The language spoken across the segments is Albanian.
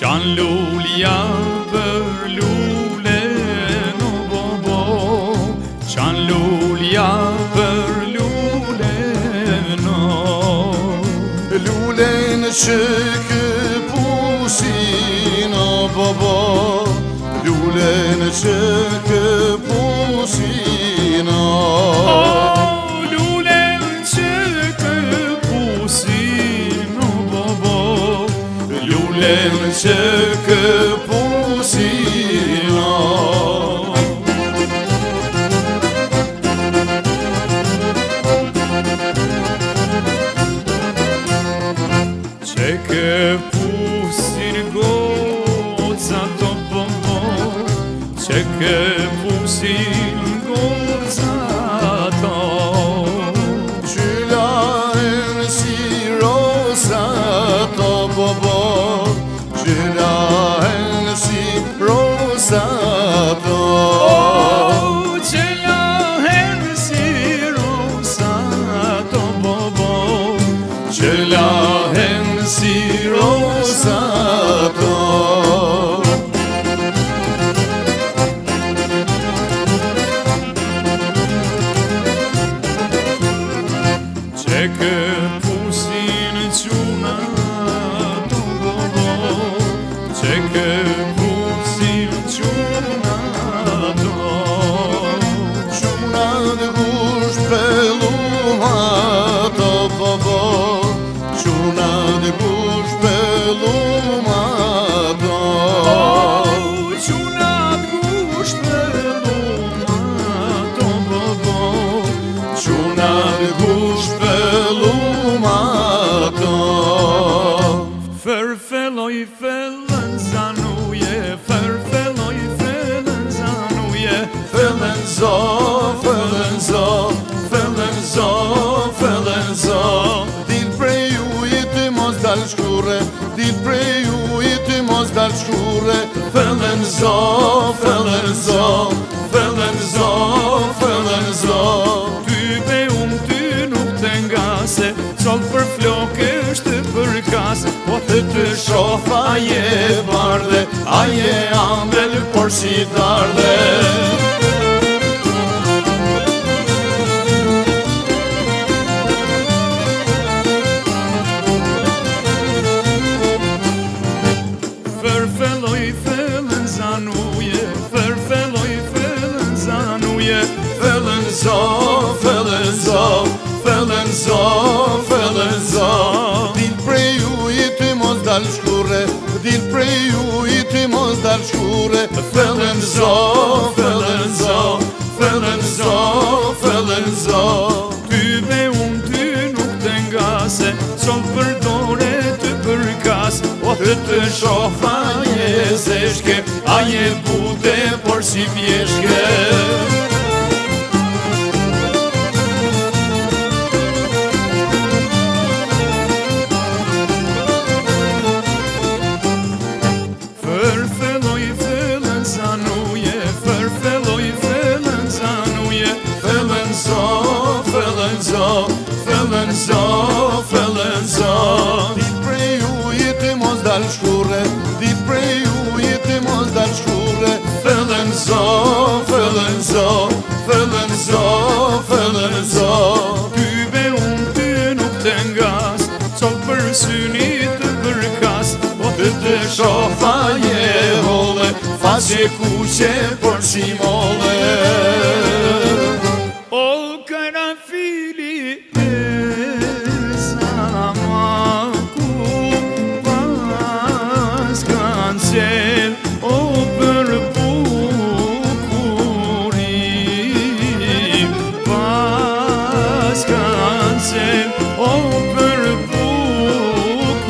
Shan lulja për lulen o bobo, shan lulja për lulen o. Lulen që këpusin o bobo, lulen që këpusin o. Lulen që këpusin o bobo, lulen që këpusin o. Që këpusin goca to bobo, që këpusin goca to. Qylahen si rosa to bobo, qylahen si rosa to. Qylahen si rosa to bobo, qylahen si rosa to. Që këpusin quna to bobo, që këpusin quna to. Quna të gush peluma to bobo, quna të gush peluma to. Quna të gush peluma to bobo, quna të gush peluma to. Fërfeloj fellën zanuje, fërfeloj fellën zanuje. Fellen zo, fellen zo, fellen zo, fellen zo. Dil prej ujit i mos dal shkure, dil prej ujit i mos dal shkure. Fellen zo, fellen zo, fellen zo, fellen zo. Ty be ty nuk të ngase, qol për flokë është për kasë. Po të të shoh Aje bardhe, aje ambel, por si dardhe. Fërfeloj fellën zanuje, fërfeloj fellën zanuje. Fellen zo, fellen zo, fellen zo, fellen zo. Dil prej ujit i mos dal shkure, dil prej ujit i mos dal shkure. Fellen zo, fellen zo, fellen zo, fellen zo. Ty be ty nuk të ngase, qol për dore të përkas. O të të shoh Aje zeshke, aje bute, por si vjeshke. Fërfeloj fellën zanuje, fërfeloj fellën zanuje. Fellen zo, fellen zo, fellen zo, fellen zo. Dil prej ujit i mos dal shkure, dil prej ujit i mos dal shkure. Fellen zo, fellen zo, fellen zo, fellen zo. Ty be ty nuk të ngas, qol për synit të përkas. O të të shoh Aje hole, faqe kuqe, por si mole. O karafili e Saramaku, pas kanë qel, o për bukurim. Pas kanë qel, o për bukurim.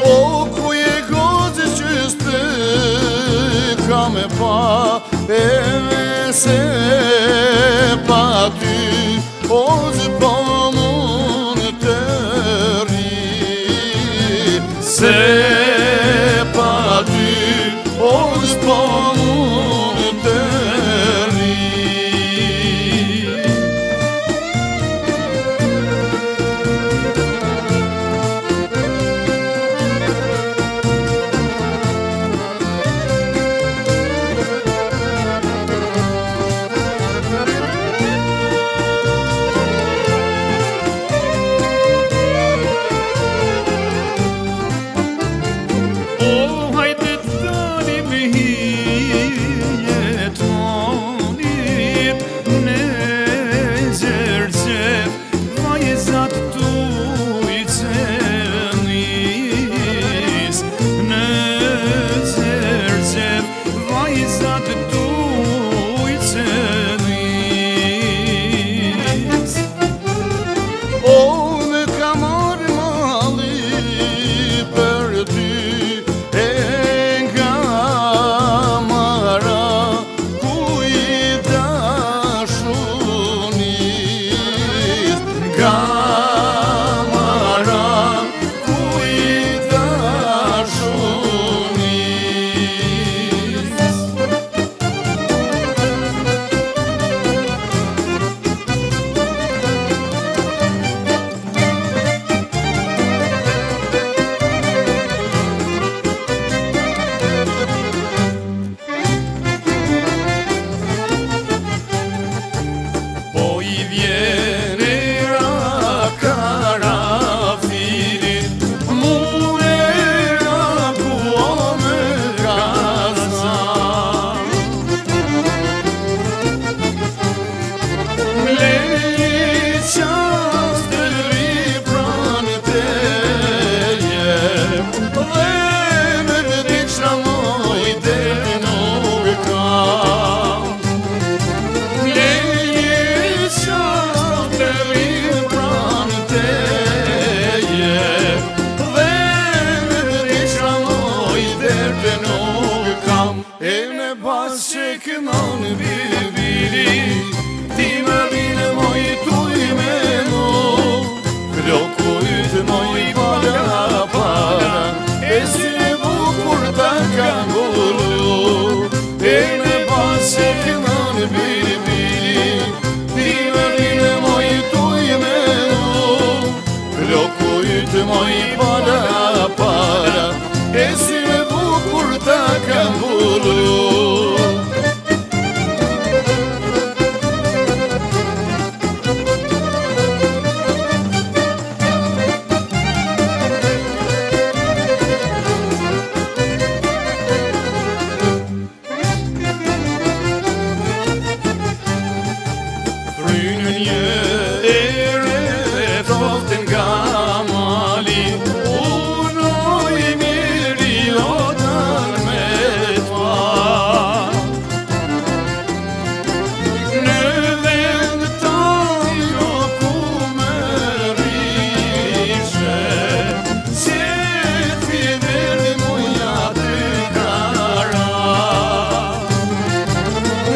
O ku je gozi që vjen era karanfilit, mu era ku me gazan. Mlejit qas të ri pranë teje, dhe me vdik shramoj dhe nuk kam. Mlejit qas të ri pranë teje, dhe me vdik shramoj dhe nuk kam. E me pas që kënon bili, ti më rinë moj tuj me mu, flokujt moj para para, e si e bukur ta ka mbullu. E me pas që kënon bili, ti më rinë moj tuj me mu, flokujt moj para para, e si e bukur ta ka mbullu. Rynën një ere thoftin nga mali, unoj miri otan me t'ma. Në vend taj jo ku më rishe, si ti verdi muja të kara.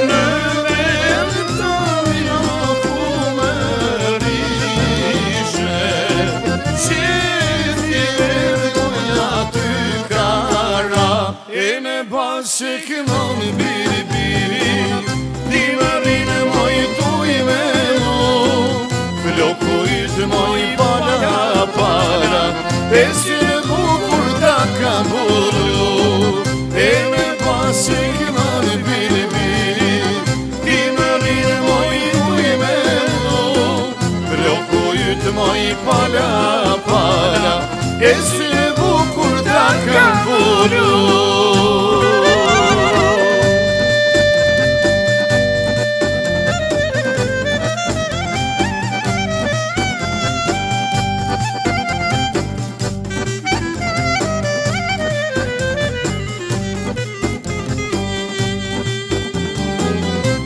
Në vend taj jo ku më rishe, si ti verdi muja të kara. E me pas që kënon biri, ti më rinë moj tuj me mu, flokujt moj para para, e si e bukur ta ka mbullu. E me pas që kënon biri, ti më rinë moj tuj me mu, flokujt moj para para, e si e bukur ta ka mbullu.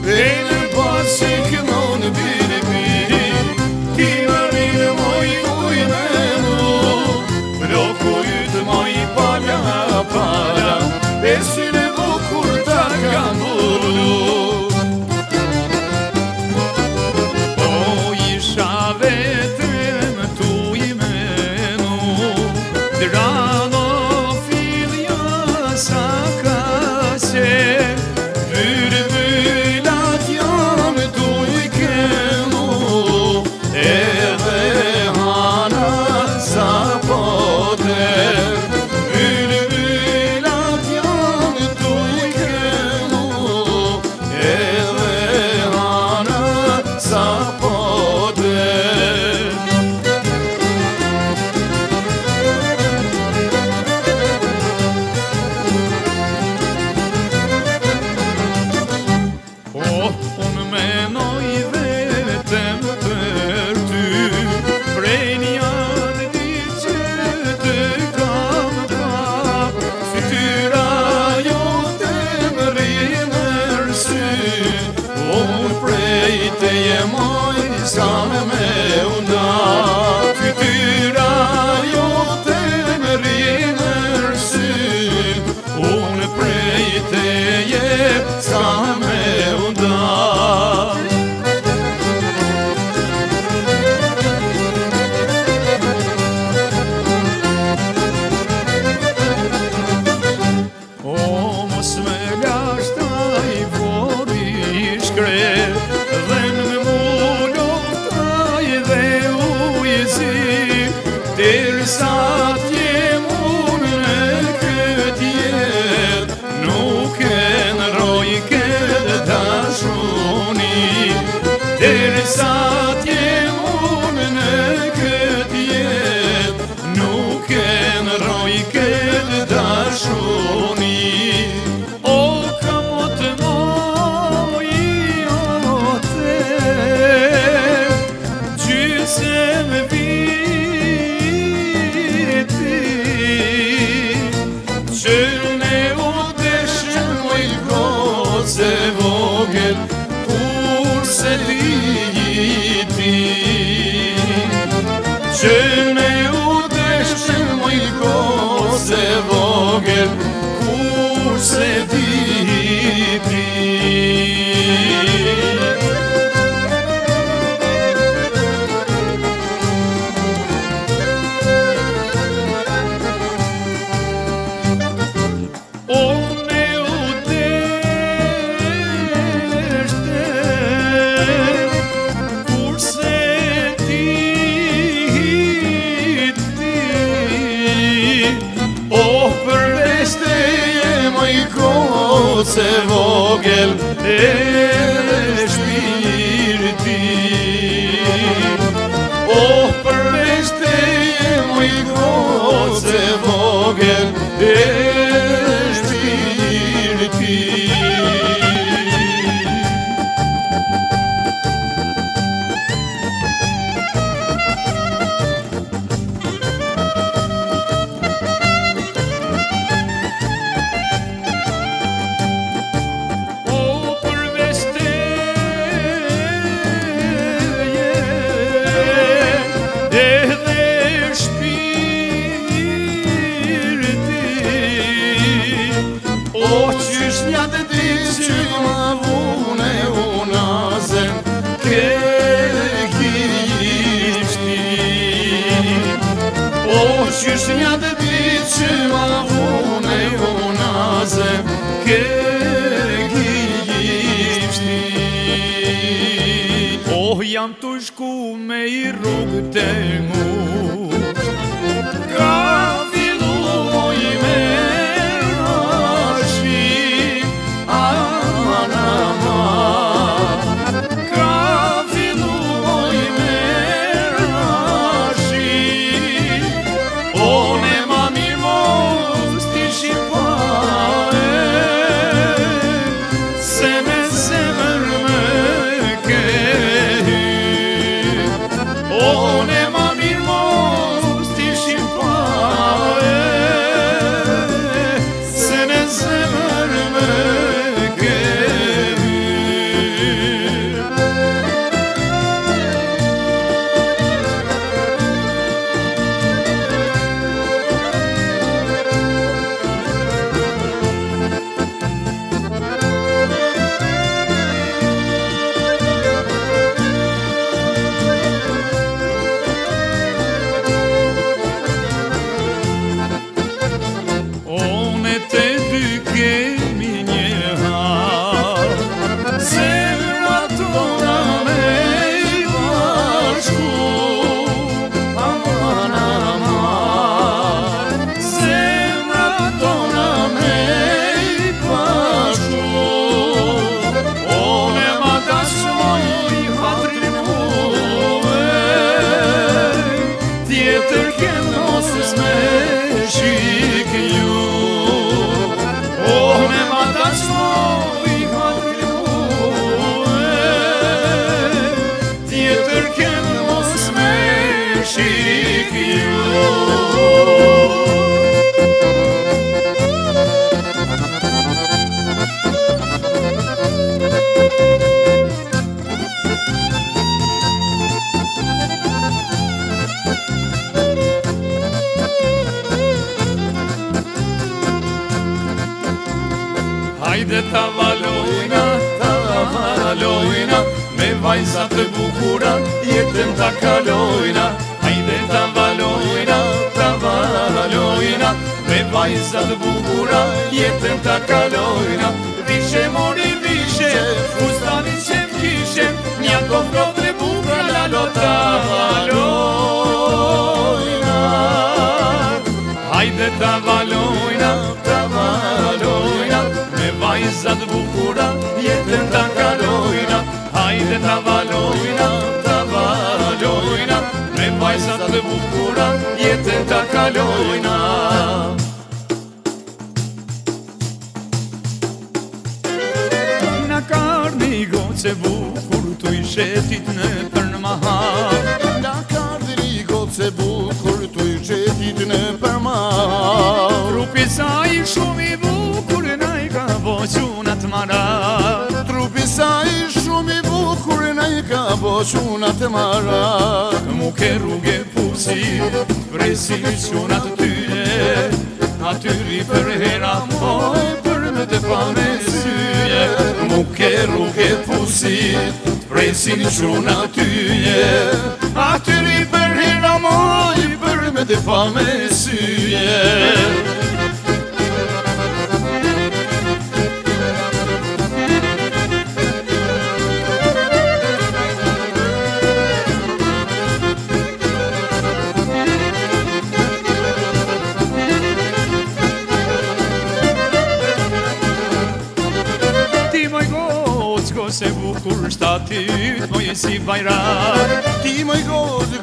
E me pas që kënon biri, ti më rinë moj tuj me mu, flokujt moj para para, e si e bukur ta ka mbullu. Po isha vetëm tuj me mu, drano filja sa ka qenë, byrbylat janë tuj ke mu, Edhe hana sa poter, byrbylat janë tuj ke mu. edhe hana sa poter. Unë menoj vetëm për ty, prej njanë ditë që të kam pa, fytyra jote më rinë sy, Unë prej teje moj sa me una, fytyra jote më rinë sy, unë prej teje sa me una. mos me lashtaj vodi shkret, dhe në mu loftaj dhe ujëzi, derisa t'jem unë në këtë jet, nuk e në roj këtë dashuni, derisa goce vogël edhe shpirti. Oh, përveç teje moj goce vogël edhe shpirti. O qysh një të di që ma vune unazem ke kishti. O qysh një të di që ma vune unazem ke kishti. Oh, jam të shku me I rrugë të ngusht, ka fillu moj me rashim, aman aman. Ka fillu moj me rashim, one ma mirë mos t'i shqipare, se me zemër me ke hy. One ma mirë mos t'i shqipare, se me zemër me ke hy. One te dy kemi një hap, zemra tona me I bashku, aman aman. Zemra tona me I bashku, one ma dashoj hatrin muve, tjetër kem mos me shik ju. One ma dashoj hatrin muve, tjetër kem mos me shik ju. Hajde ta valojna, me vajzat të bukura, jetën ta kalojna. Hajde ta valojna, me vajzat të bukura, jetën ta kalojna. Vishe mori vishe, fustanin qem kishem, nja kofrot dhe bukra lalo ta valojna. Hajde ta valojna, me vajzat bukura, jetën ta kalojna. Hajde ta valojna, me vajzat bukura, jetën ta kalojna. Na karni goce bukur tu I shetit në përmahar, Na kardri goce bukur tu I shetit në përmahar. trupi sa I shumë I bukur na I ka boqunat marar. Trupi sa I shumë I bukur na I ka boqunat marar. Mu ke rrugë pusi, presin qunat tyje, atyri për hera moj për me të pa me syje. Mu ke rrugë pusi, presin qunat tyje, atyri për hera moj për me të pa me syje. shtatyt moj si bajrak. Ti moj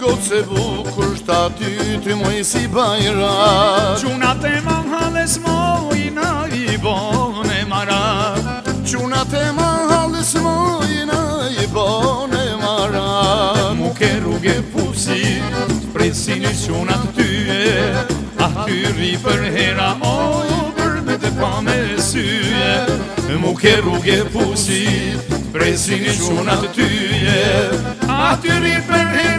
goce bukur, shtatyt moj si bajrak. Qunat e mahales mojna i bone marak. Qunat e mahales mojna i bone marak. Mu ke rrugë pusit, presin e qunat tyje, atyri për hera obër me të pa me syje. Mu ke rrugë pusit, presin e qunat tyje, atyri për hera